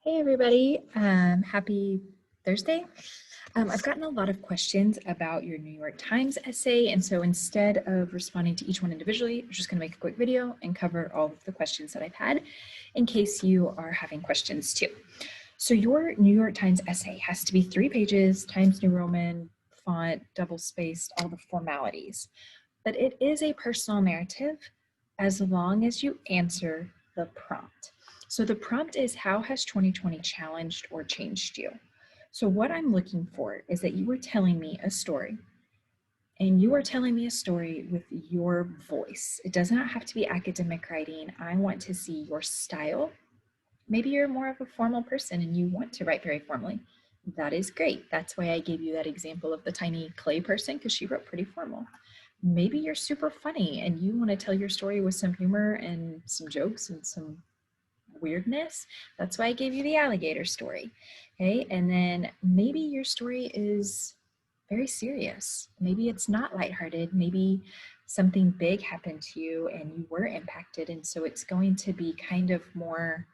Hey everybody, happy Thursday. I've gotten a lot of questions about your New York Times essay, and so instead of responding to each one individually, I'm just going to make a quick video and cover all of the questions that I've had in case you are having questions too. So your New York Times essay has to be 3 pages, Times New Roman, font, double-spaced, all the formalities. But it is a personal narrative as long as you answer the prompt. So the prompt is, how has 2020 challenged or changed you? So what I'm looking for is that you are telling me a story, and you are telling me a story with your voice. It does not have to be academic writing. I want to see your style. Maybe you're more of a formal person and you want to write very formally. That is great. That's why I gave you that example of the tiny clay person, because she wrote pretty formal. Maybe you're super funny and you want to tell your story with some humor and some jokes and some weirdness. That's why I gave you the alligator story. Okay, and then maybe your story is very serious. Maybe it's not lighthearted. Maybe something big happened to you and you were impacted, and so it's going to be kind of more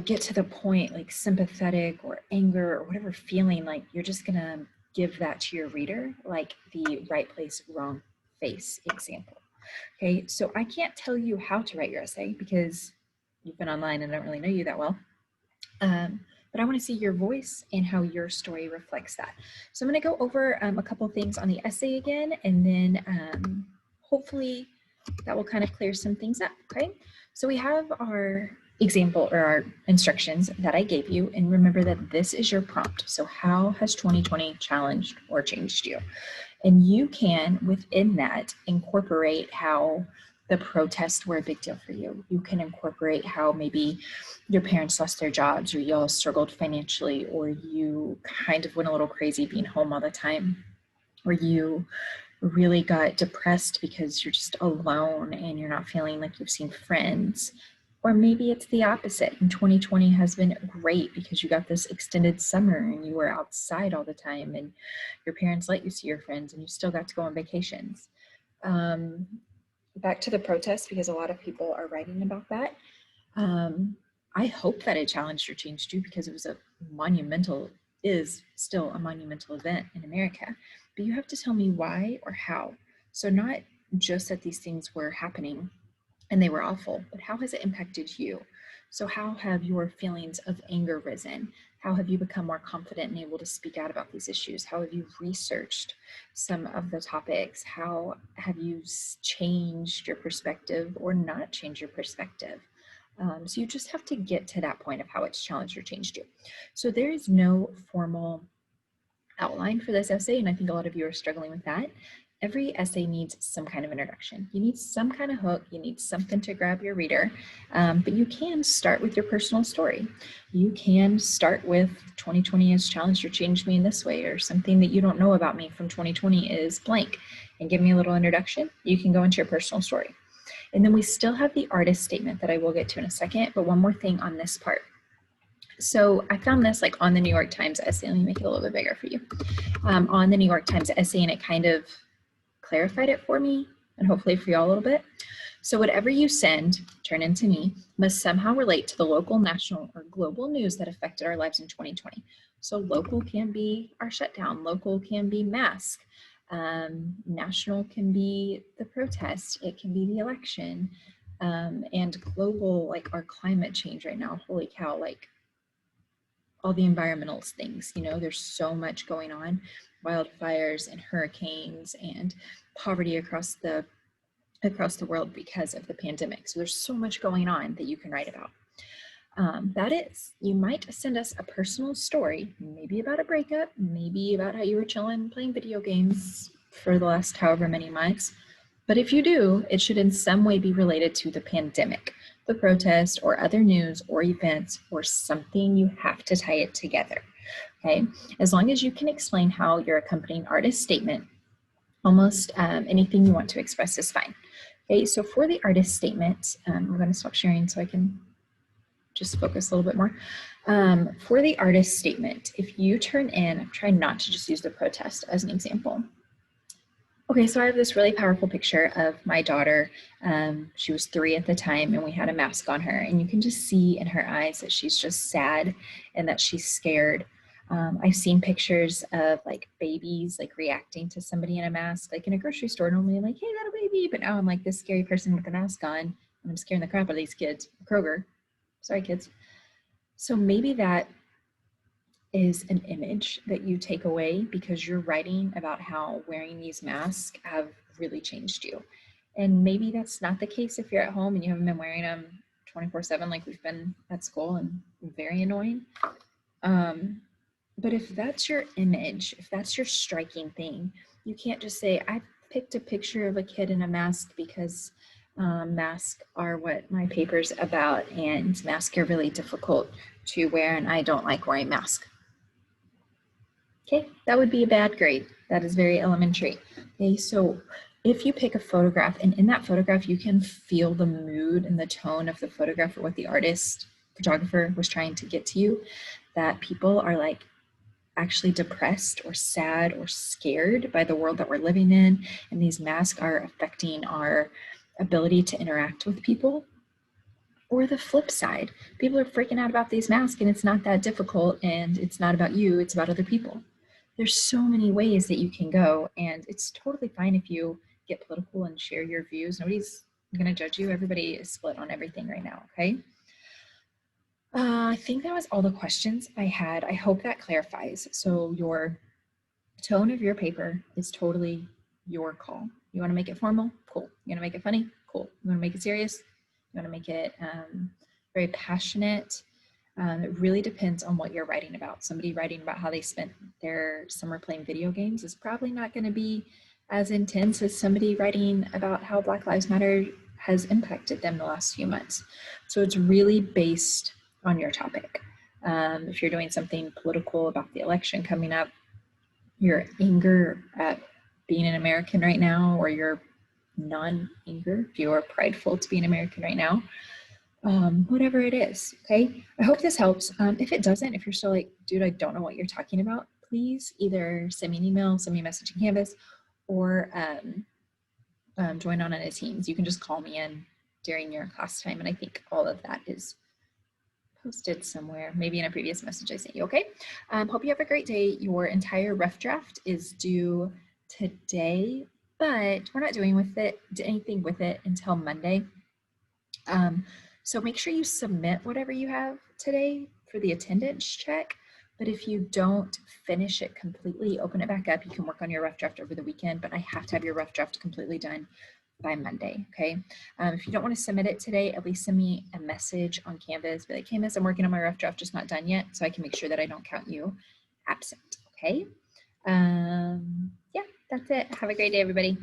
get to the point, like sympathetic or anger or whatever feeling. Like you're just gonna give that to your reader, like the right place, wrong face example. Okay, so I can't tell you how to write your essay because you've been online and I don't really know you that well. But I want to see your voice and how your story reflects that. So I'm going to go over a couple things on the essay again, and then hopefully that will kind of clear some things up. Okay, so we have our example or our instructions that I gave you, and remember that this is your prompt. So how has 2020 challenged or changed you? And you can, within that, incorporate how the protests were a big deal for you. You can incorporate how maybe your parents lost their jobs, or y'all struggled financially, or you kind of went a little crazy being home all the time, or you really got depressed because you're just alone and you're not feeling like you've seen friends. Or maybe it's the opposite, and 2020 has been great because you got this extended summer and you were outside all the time and your parents let you see your friends and you still got to go on vacations. Back to the protest, because a lot of people are writing about that. I hope that it challenged or changed you, because it was is still a monumental event in America. But you have to tell me why or how. So not just that these things were happening and they were awful, but how has it impacted you? So how have your feelings of anger risen? How have you become more confident and able to speak out about these issues? How have you researched some of the topics? How have you changed your perspective or not changed your perspective? So you just have to get to that point of how it's challenged or changed you. So there is no formal outline for this essay, and I think a lot of you are struggling with that. Every essay needs some kind of introduction. You need some kind of hook. You need something to grab your reader, but you can start with your personal story. You can start with 2020 has challenged or changed me in this way, or something that you don't know about me from 2020 is blank, and give me a little introduction. You can go into your personal story. And then we still have the artist statement that I will get to in a second, but one more thing on this part. So I found this like on the New York Times essay. Let me make it a little bit bigger for you. On the New York Times essay, and it kind of clarified it for me and hopefully for y'all a little bit. So whatever you send, turn into me, must somehow relate to the local, national, or global news that affected our lives in 2020. So local can be our shutdown, local can be mask, national can be the protest, it can be the election, and global, like our climate change right now. Holy cow, like all the environmental things, you know, there's so much going on, wildfires and hurricanes and poverty across the world because of the pandemic. So there's so much going on that you can write about. That is, you might send us a personal story, maybe about a breakup, maybe about how you were chilling playing video games for the last however many months. But if you do, it should in some way be related to the pandemic, the protest, or other news or events, or something. You have to tie it together. Okay, as long as you can explain how your accompanying artist statement, almost anything you want to express is fine. Okay, so for the artist statement, I'm going to stop sharing so I can just focus a little bit more. For the artist statement, if you turn in, try not to just use the protest as an example. Okay, so I have this really powerful picture of my daughter. She was 3 at the time, and we had a mask on her, and you can just see in her eyes that she's just sad and that she's scared. I've seen pictures of like babies like reacting to somebody in a mask, like in a grocery store. Normally, I'm like, "Hey, little baby," but now I'm like this scary person with the mask on, and I'm scaring the crap out of these kids. Kroger, sorry, kids. So maybe that is an image that you take away because you're writing about how wearing these masks have really changed you. And maybe that's not the case if you're at home and you haven't been wearing them 24/7 like we've been at school, and very annoying. But if that's your image, if that's your striking thing, you can't just say, I picked a picture of a kid in a mask because masks are what my paper's about, and masks are really difficult to wear, and I don't like wearing masks. Okay, that would be a bad grade. That is very elementary. Okay, so if you pick a photograph and in that photograph you can feel the mood and the tone of the photograph or what the artist, photographer was trying to get to you, that people are like actually depressed or sad or scared by the world that we're living in, and these masks are affecting our ability to interact with people. Or the flip side, people are freaking out about these masks and it's not that difficult and it's not about you, it's about other people. There's so many ways that you can go, and it's totally fine if you get political and share your views. Nobody's going to judge you. Everybody is split on everything right now, okay? I think that was all the questions I had. I hope that clarifies. So your tone of your paper is totally your call. You want to make it formal? Cool. You want to make it funny? Cool. You want to make it serious? You want to make it very passionate? It really depends on what you're writing about. Somebody writing about how they spent their summer playing video games is probably not going to be as intense as somebody writing about how Black Lives Matter has impacted them the last few months. So it's really based on your topic. If you're doing something political about the election coming up, your anger at being an American right now, or your non-anger, if you are prideful to be an American right now, whatever it is, okay? I hope this helps. If it doesn't, if you're still like, dude, I don't know what you're talking about, please either send me an email, send me a message in Canvas, or join on a Teams. You can just call me in during your class time, and I think all of that is posted somewhere, maybe in a previous message I sent you, okay? Hope you have a great day. Your entire rough draft is due today, but we're not doing anything with it until Monday. So make sure you submit whatever you have today for the attendance check. But if you don't finish it completely, open it back up. You can work on your rough draft over the weekend, but I have to have your rough draft completely done by Monday, okay? If you don't want to submit it today, at least send me a message on Canvas. Be like, hey, miss, I'm working on my rough draft, just not done yet, so I can make sure that I don't count you absent, okay? Yeah, that's it. Have a great day, everybody.